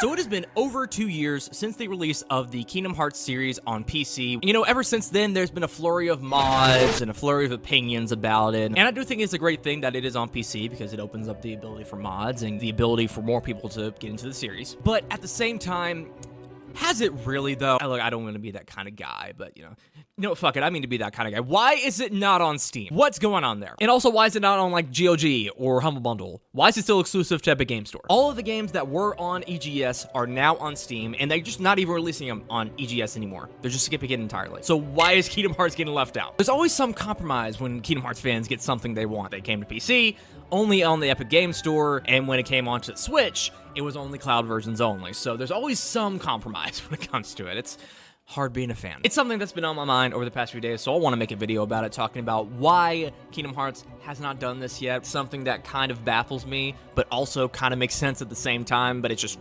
So it has been over 2 years since the release of the Kingdom Hearts series on PC. You know, ever since then, there's been a flurry of mods and a flurry of opinions about it. And I do think it's a great thing that it is on PC because it opens up the ability for mods and the ability for more people to get into the series. But at the same time, has it really, though? Look, I don't want to be that kind of guy, but, you know, fuck it. I mean to be that kind of guy. Why is it not on Steam? What's going on there? And also, why is it not on, like, GOG or Humble Bundle? Why is it still exclusive to Epic Game Store? All of the games that were on EGS are now on Steam, and they're just not even releasing them on EGS anymore. They're just skipping it entirely. So why is Kingdom Hearts getting left out? There's always some compromise when Kingdom Hearts fans get something they want. They came to PC, only on the Epic Game Store, and when it came onto the Switch, it was only cloud versions only. So there's always some compromise when it comes to it. It's hard being a fan. It's something that's been on my mind over the past few days, so I want to make a video about it, talking about why Kingdom Hearts has not done this yet. Something that kind of baffles me, but also kind of makes sense at the same time, but it's just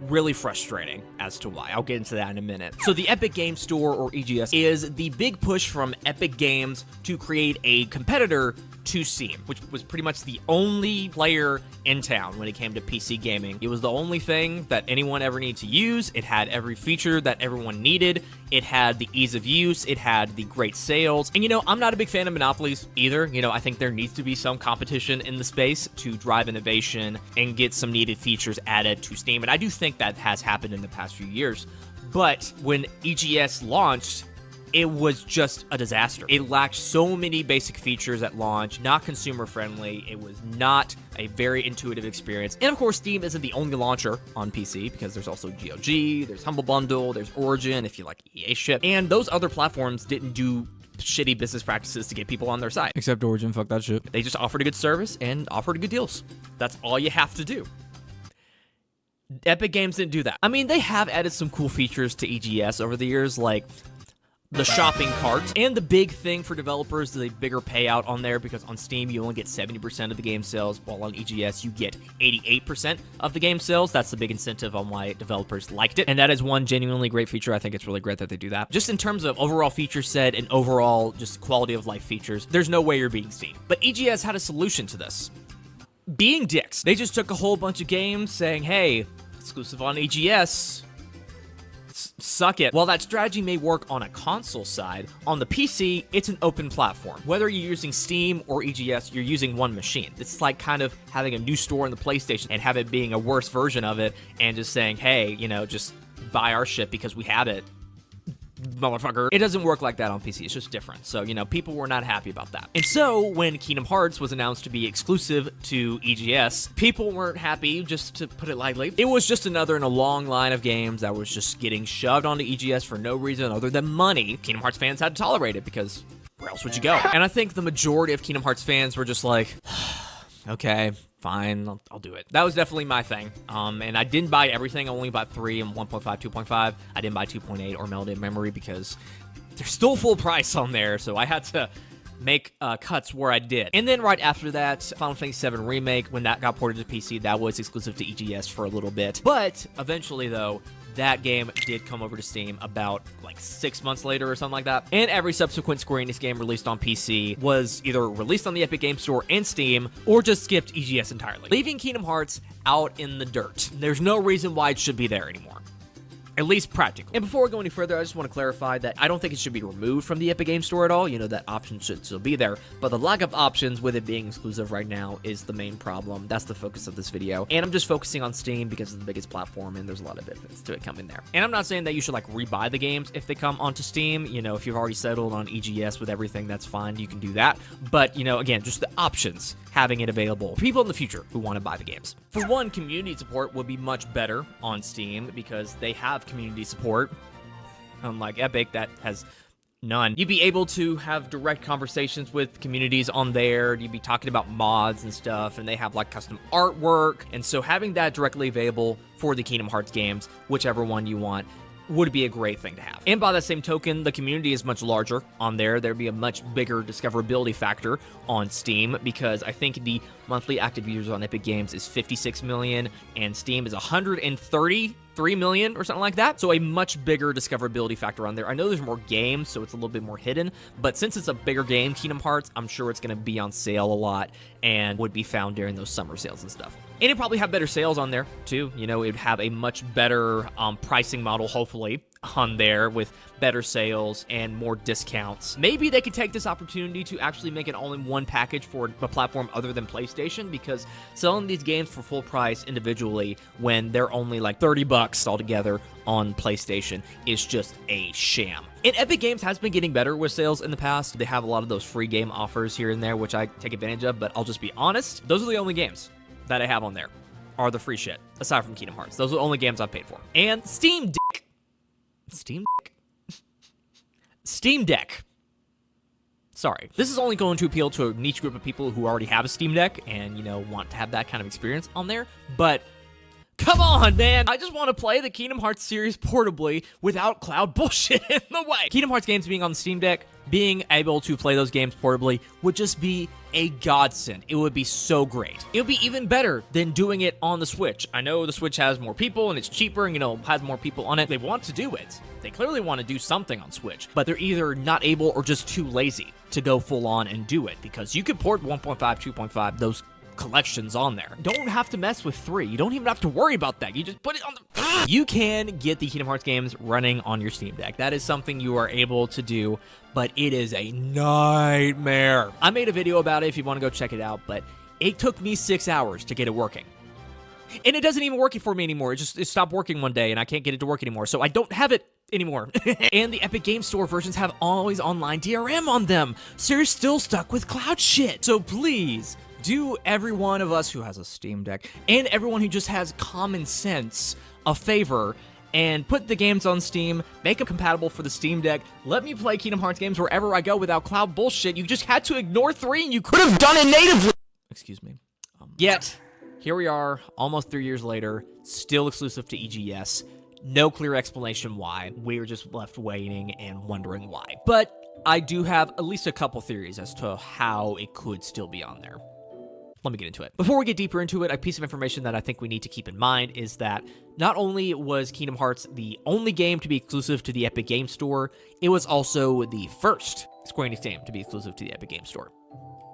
really frustrating as to why. I'll get into that in a minute. So the Epic Game Store, or EGS, is the big push from Epic Games to create a competitor to Steam, which was pretty much the only player in town when it came to PC gaming. It was the only thing that anyone ever needed to use. It had every feature that everyone needed. It had the ease of use. It had the great sales. And, you know, I'm not a big fan of monopolies either. You know, I think there needs to be some competition in the space to drive innovation and get some needed features added to Steam. And I do think that has happened in the past few years. But when EGS launched, it was just a disaster. It lacked so many basic features at launch, not consumer friendly. It was not a very intuitive experience. And of course, Steam isn't the only launcher on PC because there's also GOG, there's Humble Bundle, there's Origin if you like EA shit. And those other platforms didn't do shitty business practices to get people on their side. Except Origin, fuck that shit. They just offered a good service and offered good deals. That's all you have to do. Epic Games didn't do that. I mean, they have added some cool features to EGS over the years, like the shopping cart, and the big thing for developers is a bigger payout on there, because on Steam you only get 70% of the game sales, while on EGS you get 88% of the game sales. That's the big incentive on why developers liked it, and that is one genuinely great feature. I think it's really great that they do that. Just in terms of overall feature set and overall just quality of life features, there's no way you're beating Steam. But EGS had a solution to this. Being dicks. They just took a whole bunch of games saying, hey, exclusive on EGS, suck it. While that strategy may work on a console side, on the PC, it's an open platform. Whether you're using Steam or EGS, you're using one machine. It's like kind of having a new store in the PlayStation and have it being a worse version of it and just saying, hey, you know, just buy our shit because we have it, motherfucker. It doesn't work like that on PC. It's just different. So, you know, people were not happy about that. And so when Kingdom Hearts was announced to be exclusive to EGS, people weren't happy, just to put it lightly. It was just another in a long line of games that was just getting shoved onto EGS for no reason other than money. Kingdom Hearts fans had to tolerate it because where else would you go? And I think the majority of Kingdom Hearts fans were just like, okay, fine, I'll do it. That was definitely my thing. And I didn't buy everything. I only bought 3 and 1.5, 2.5. I didn't buy 2.8 or Melted Memory because they're still full price on there. So I had to make cuts where I did. And then right after that, Final Fantasy VII Remake, when that got ported to PC, that was exclusive to EGS for a little bit. But eventually, though, that game did come over to Steam about like 6 months later or something like that. And every subsequent Square Enix game released on PC was either released on the Epic Game Store and Steam, or just skipped EGS entirely, leaving Kingdom Hearts out in the dirt. There's no reason why it should be there anymore. At least practically. And before we go any further, I just want to clarify that I don't think it should be removed from the Epic Game Store at all. You know, that option should still be there. But the lack of options with it being exclusive right now is the main problem. That's the focus of this video. And I'm just focusing on Steam because it's the biggest platform and there's a lot of benefits to it coming there. And I'm not saying that you should like rebuy the games if they come onto Steam. You know, if you've already settled on EGS with everything, that's fine. You can do that. But, you know, again, just the options, having it available for people in the future who want to buy the games. For one, community support would be much better on Steam because they have community support, unlike Epic that has none. You'd be able to have direct conversations with communities on there. You'd be talking about mods and stuff, and they have like custom artwork. And so having that directly available for the Kingdom Hearts games, whichever one you want, would be a great thing to have. And by that same token, the community is much larger on there. There'd be a much bigger discoverability factor on Steam because I think the monthly active users on Epic Games is 56 million and Steam is 130 3 million or something like that. So a much bigger discoverability factor on there. I know there's more games, so it's a little bit more hidden, but since it's a bigger game, Kingdom Hearts, I'm sure it's going to be on sale a lot and would be found during those summer sales and stuff. And it'd probably have better sales on there too. You know, it'd have a much better pricing model, hopefully, on there with better sales and more discounts. Maybe they could take this opportunity to actually make an all-in-one package for a platform other than PlayStation, because selling these games for full price individually when they're only like $30 altogether on PlayStation is just a sham. And Epic Games has been getting better with sales in the past. They have a lot of those free game offers here and there, which I take advantage of, but I'll just be honest, those are the only games that I have on there are the free shit, aside from Kingdom Hearts. Those are the only games I've paid for. And Steam Deck. Steam Deck. Sorry. This is only going to appeal to a niche group of people who already have a Steam Deck and, you know, want to have that kind of experience on there. But come on, man. I just want to play the Kingdom Hearts series portably without cloud bullshit in the way. Kingdom Hearts games being on the Steam Deck, being able to play those games portably would just be a godsend. It would be so great. It would be even better than doing it on the Switch. I know the Switch has more people and it's cheaper and, you know, has more people on it. They want to do it. They clearly want to do something on Switch, but they're either not able or just too lazy to go full on and do it, because you could port 1.5, 2.5, those collections on there. Don't have to mess with 3. You don't even have to worry about that. You just put it on the... You can get the Kingdom Hearts games running on your Steam Deck. That is something you are able to do, but it is a nightmare. I made a video about it if you want to go check it out, but it took me 6 hours to get it working. And it doesn't even work for me anymore. It stopped working one day and I can't get it to work anymore, so I don't have it anymore. And the Epic Games Store versions have always online DRM on them, so you're still stuck with cloud shit. So please, do every one of us who has a Steam Deck and everyone who just has common sense a favor and put the games on Steam, make them compatible for the Steam Deck. Let me play Kingdom Hearts games wherever I go without cloud bullshit. You just had to ignore 3 and you could have done it natively. Excuse me. Yet, here we are, almost 3 years later, still exclusive to EGS. No clear explanation why. We're just left waiting and wondering why. But I do have at least a couple theories as to how it could still be on there. Let me get into it. Before we get deeper into it, a piece of information that I think we need to keep in mind is that not only was Kingdom Hearts the only game to be exclusive to the Epic Games Store, it was also the first Square Enix game to be exclusive to the Epic Games Store.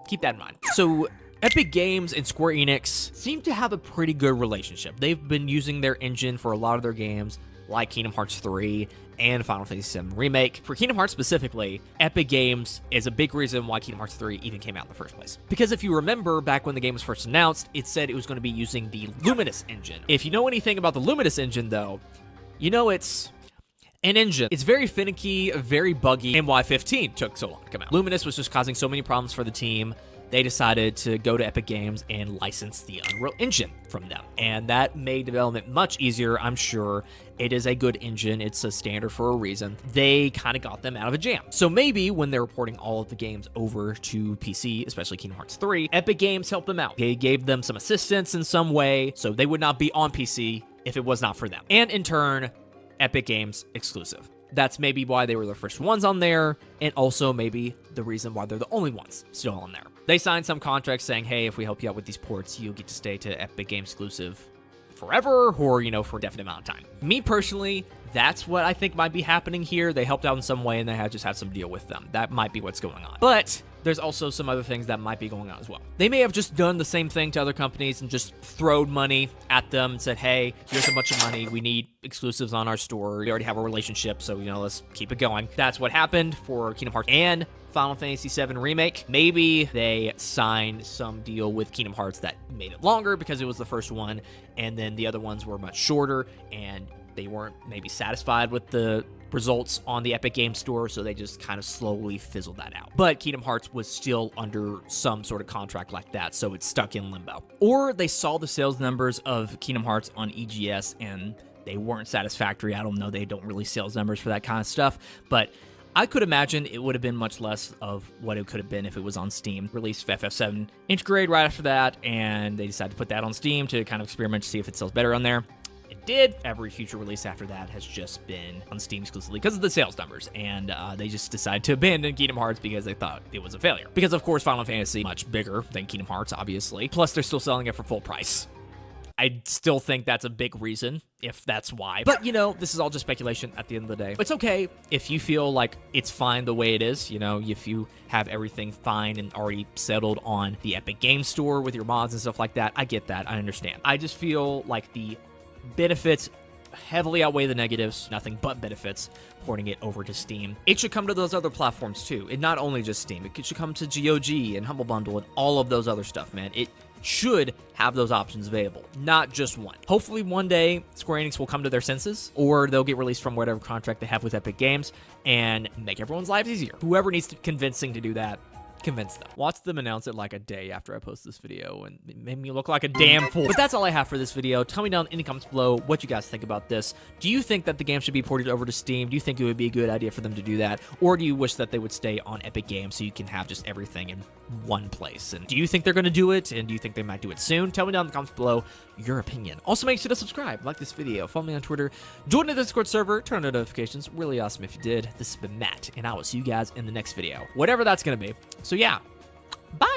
Keep that in mind. So Epic Games and Square Enix seem to have a pretty good relationship. They've been using their engine for a lot of their games, like Kingdom Hearts 3 and Final Fantasy VII Remake. For Kingdom Hearts specifically, Epic Games is a big reason why Kingdom Hearts 3 even came out in the first place. Because if you remember, back when the game was first announced, it said it was going to be using the Luminous engine. If you know anything about the Luminous engine, though, you know it's an engine. It's very finicky, very buggy, and why 15 took so long to come out. Luminous was just causing so many problems for the team. They decided to go to Epic Games and license the Unreal Engine from them. And that made development much easier, I'm sure. It is a good engine. It's a standard for a reason. They kind of got them out of a jam. So maybe when they're porting all of the games over to PC, especially Kingdom Hearts 3, Epic Games helped them out. They gave them some assistance in some way, so they would not be on PC if it was not for them. And in turn, Epic Games exclusive. That's maybe why they were the first ones on there, and also maybe the reason why they're the only ones still on there. They signed some contracts saying, hey, if we help you out with these ports, you'll get to stay to Epic Games exclusive forever, or, you know, for a definite amount of time. Me personally, that's what I think might be happening here. They helped out in some way, and they just had some deal with them. That might be what's going on. But there's also some other things that might be going on as well. They may have just done the same thing to other companies and just thrown money at them and said, hey, here's a bunch of money. We need exclusives on our store. We already have a relationship, so, you know, let's keep it going. That's what happened for Kingdom Hearts and Final Fantasy VII Remake. Maybe they signed some deal with Kingdom Hearts that made it longer because it was the first one, and then the other ones were much shorter, and they weren't maybe satisfied with the results on the Epic Games Store, so they just kind of slowly fizzled that out. But Kingdom Hearts was still under some sort of contract like that, so it's stuck in limbo. Or they saw the sales numbers of Kingdom Hearts on EGS and they weren't satisfactory. I don't know, they don't release sales numbers for that kind of stuff, but I could imagine it would have been much less of what it could have been if it was on Steam. Released FF7 Integrate right after that, and they decided to put that on Steam to kind of experiment to see if it sells better on there. It did. Every future release after that has just been on Steam exclusively because of the sales numbers, and they just decided to abandon Kingdom Hearts because they thought it was a failure. Because, of course, Final Fantasy much bigger than Kingdom Hearts, obviously. Plus, they're still selling it for full price I still think that's a big reason, if that's why. But, you know, this is all just speculation at the end of the day. It's okay if you feel like it's fine the way it is, you know, if you have everything fine and already settled on the Epic Games Store with your mods and stuff like that. I get that. I understand. I just feel like the benefits heavily outweigh the negatives. Nothing but benefits porting it over to Steam. It should come to those other platforms too. And not only just Steam. It should come to GOG and Humble Bundle and all of those other stuff, man. It should have those options available, not just one. Hopefully one day Square Enix will come to their senses, or they'll get released from whatever contract they have with Epic Games and make everyone's lives easier. Whoever needs to convincing to do that, convince them. Watch them announce it like a day after I post this video, and it made me look like a damn fool. But that's all I have for this video. Tell me down in the comments below what you guys think about this. Do you think that the game should be ported over to Steam? Do you think it would be a good idea for them to do that? Or do you wish that they would stay on Epic Games so you can have just everything in one place? And do you think they're going to do it? And do you think they might do it soon? Tell me down in the comments below your opinion. Also, make sure to subscribe, like this video, follow me on Twitter, join the Discord server, turn on notifications. Really awesome if you did. This has been Matt, and I will see you guys in the next video, whatever that's going to be. So yeah, bye!